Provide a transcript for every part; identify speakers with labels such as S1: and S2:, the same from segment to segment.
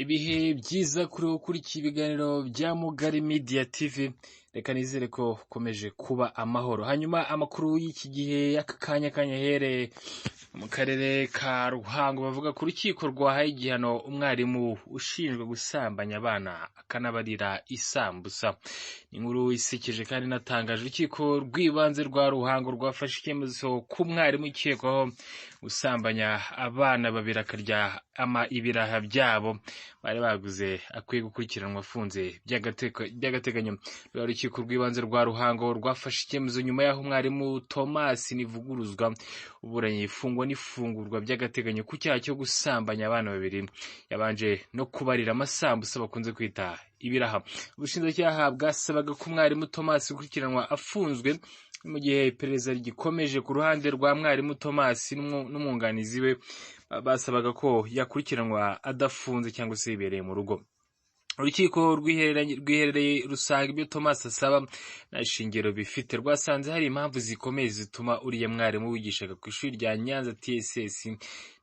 S1: Ibihe byiza kuri ukurikiye ibiganiro bya Mugari Media TV, reka nizere ko ukomeje kuba amahoro. Hanyuma amakuru y'iki gihe y'aka kanya kanyahereye mu karere ka Ruhango bavuga ku rukiko rwahaye igihano umwarimu ushinjwe gusambanya abana akanabarira isambusa. Inkuru isekeje kandi natangaje urukiko rw'ibanze rwa Ruhango rwafashe icyemezo ku mwarimu ukekwaho gusambanya abana babiri akarya ibiraha byabo bari baguze akwiye gukurikiranwa afunze by'agateganyo. Urukiko rw'ibanze rwa Ruhango rwafashe icyemezo nyuma y'aho umwarimu Thomas Nivuguruzwa uburanye ifungwa n'ifungurwa by'agateganyo ku cyaha cyo gusambanya abana babiri yabanje no kubarira amasambusa bakunze kwita ibiraha. Ubushinjacyaha bwasabaga ko umwarimu Thomas gukurikiranwa afunzwe mu gihe iperereza rigikomeje ku ruhande rwa mwarimu Thomas n'umwunganizi we basabaga ko yakurikiranwa adafunze cyangwa se yibereye mu rugo. Urukiko rwiherereye rusanga ibyo Thomas asaba nta shingiro bifite, rwasanze hari impamvu zikomeye zituma uriya mwarimu wigishaga ku ishuri rya Nyanza TSS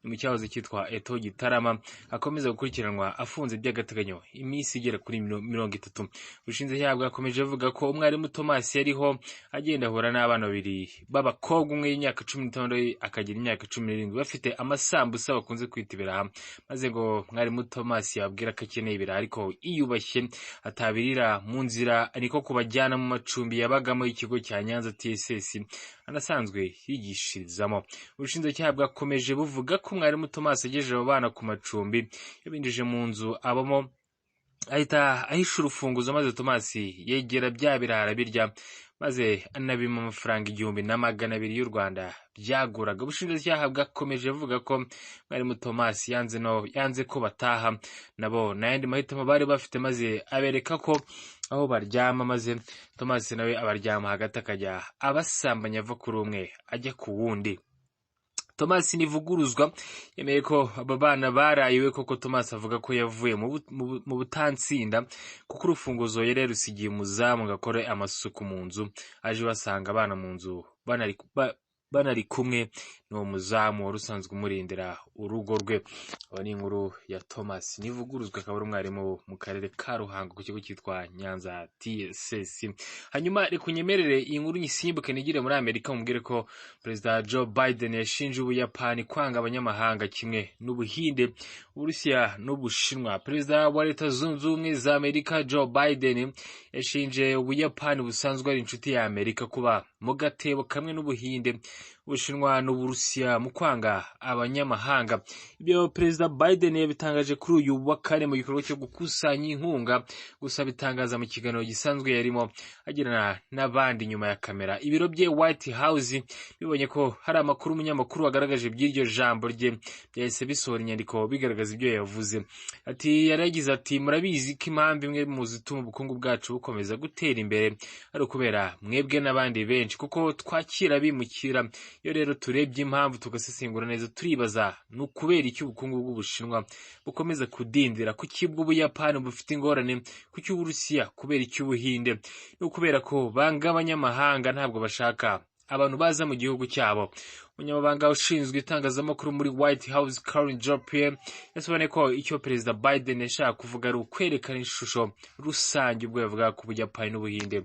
S1: mu cyahoze cyitwa Eto Gitarama akomeza gukurikiranwa afunze by'agateganyo iminsi igera kuri 30. Ubushinjacyaha bwakomeje buvuga ko umwarimu Thomas yariho agenda ahura n'abana babiri b'abakobwa, umwe y'imyaka 16 akagira imyaka 17 bafite amasambusa bakunze kwita ibiraha, maze ngo mwarimu Thomas yabwira ko akeneye ibiraha ariko iyubashye atabirira mu nzira, ariko kubajyana mu macumbi yabagamo y'ikigo cya Nyanza TSS anasanzwe yigishirizamo. Ubushinjacyaha bwakomeje buvuga ko umwarimu Thomas agejeje abo bana ku macumbi yabinjije mu nzu abamo ahita ahisha urufunguzo, maze Thomas yegera bya birara birya maze anabima amafaranga 1,200 y'u Rwanda byaguraga. Ubushinjacyaha bwakomeje buvuga ko mwarimu Thomas yanze ko bataha nabo n'ayandi mahitamo bari bafite, maze abereka ko aho baryama, maze Thomas nawe abaryama hagati akajya abasambanya ava kuri umwe ajya ku wundi. Thomas Nivuguruzwa yemeye ko aba bana barayiwe, koko Thomas avuga ko yavuye mu butansinda kuko urufunguzo yari yarusigiye umuzamu ngo akore amasuku mu nzu, aje basanga abana mu nzu banari kumwe n'uwo muzamu wari usanzwe umurindira urugo rwe. Aba ni inkuru ya Thomas Nivuguruzwa, akaba ari umwarimu mu karere ka Ruhango ku kigo cyitwa Nyanza TSS. Hanyuma reka unyemerere iyi nkuru nyisimbuke nigire muri Amerika, mubwire ko Perezida Joe Biden yashinje Ubuyapani kwanga abanyamahanga kimwe n'Ubuhinde, Uburusiya n'Ubushinwa. Perezida wa Leta Zunze Ubumwe za Amerika Joe Biden yashinje Ubuyapani busanzwe ari inshuti ya Amerika kuba mu gatebo kamwe n'Ubuhinde, Ubushinwa n'Uburusiya mu kwanga abanyamahanga. Ibyo Perezida Biden yabitangaje kuri uyu wa kane mu gikorwa cyo gukusanya inkunga, gusa bitangaza mu kiganiro gisanzwe yarimo agirana n'abandi nyuma ya kamera. Ibiro bye White House bibonye ko hari amakuru umunyamakuru wagaragaje by'iryo jambo rye, byahise bisohora inyandiko bigaragaza ibyo yavuze. Yaragize ati murabizi ko impamvu imwe mu zituma ubukungu bwacu bukomeza gutera imbere ari ukubera mwebwe n'abandi benshi, kuko twakira bimukira. Iyo rero turebye impamvu tugasesengura neza turibaza ni ukubera iki ubukungu bw'Ubushinwa bukomeza kudindira, kuki bw'Ubuyapani bufite ingorane, kuki Uburusiya, kubera iki Ubuhinde. Ni ukubera ko banga abanyamahanga, ntabwo bashaka abantu baza mu gihugu cyabo. Umunyamabanga ushinzwe itangazamakuru muri White House Karine Jean-Pierre yasobanuye ko icyo Perezida Biden yashaka kuvuga ari ukwerekana ishusho rusange ubwo yavuga ku Buyapani n'Ubuhinde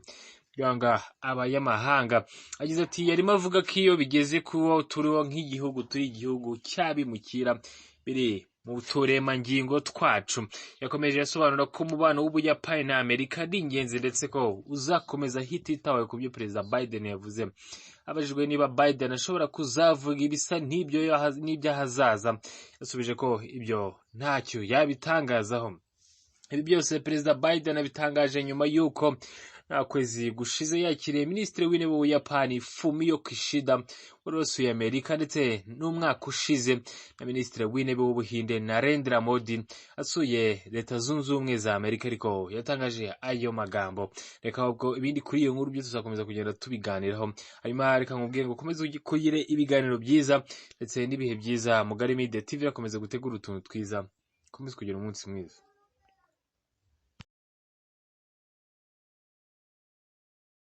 S1: byanga abanyamahanga. Agize ati yarimo avuga ko iyo bigeze kuba turiho nk'igihugu, turi igihugu cyabimukira biri mu turemangingo twacu. Yakomeje yasobanura ko umubano w'Ubuyapani na Amerika ari ingenzi, ndetse ko uzakomeza hititawe ku byo Perezida Biden yavuze. Abajijwe niba Biden ashobora kuzavuga ibisa n'iby'ahazaza, yasubije ko ibyo ntacyo yabitangazaho. Ibi byose Perezida Biden abitangaje nyuma y'uko nta kwezi gushize yakiriye Minisitiri w'Intebe w'Ubuyapani Fumio Kishida wari wasuye Amerika, ndetse n'umwaka ushize na Minisitiri w'Intebe w'Ubuhinde Narendra Modi asuye Leta Zunze Ubumwe za Amerika, ariko yatangaje ayo magambo. Reka ubwo ibindi kuri iyo nkuru byose tuzakomeza kugenda tubiganiraho. Hanyuma reka nkubwire ngo ukomeze kugire ibiganiro byiza ndetse n'ibihe byiza. Mugari Media TV akomeza gutegura utuntu twiza. Komeza kugira umunsi mwiza.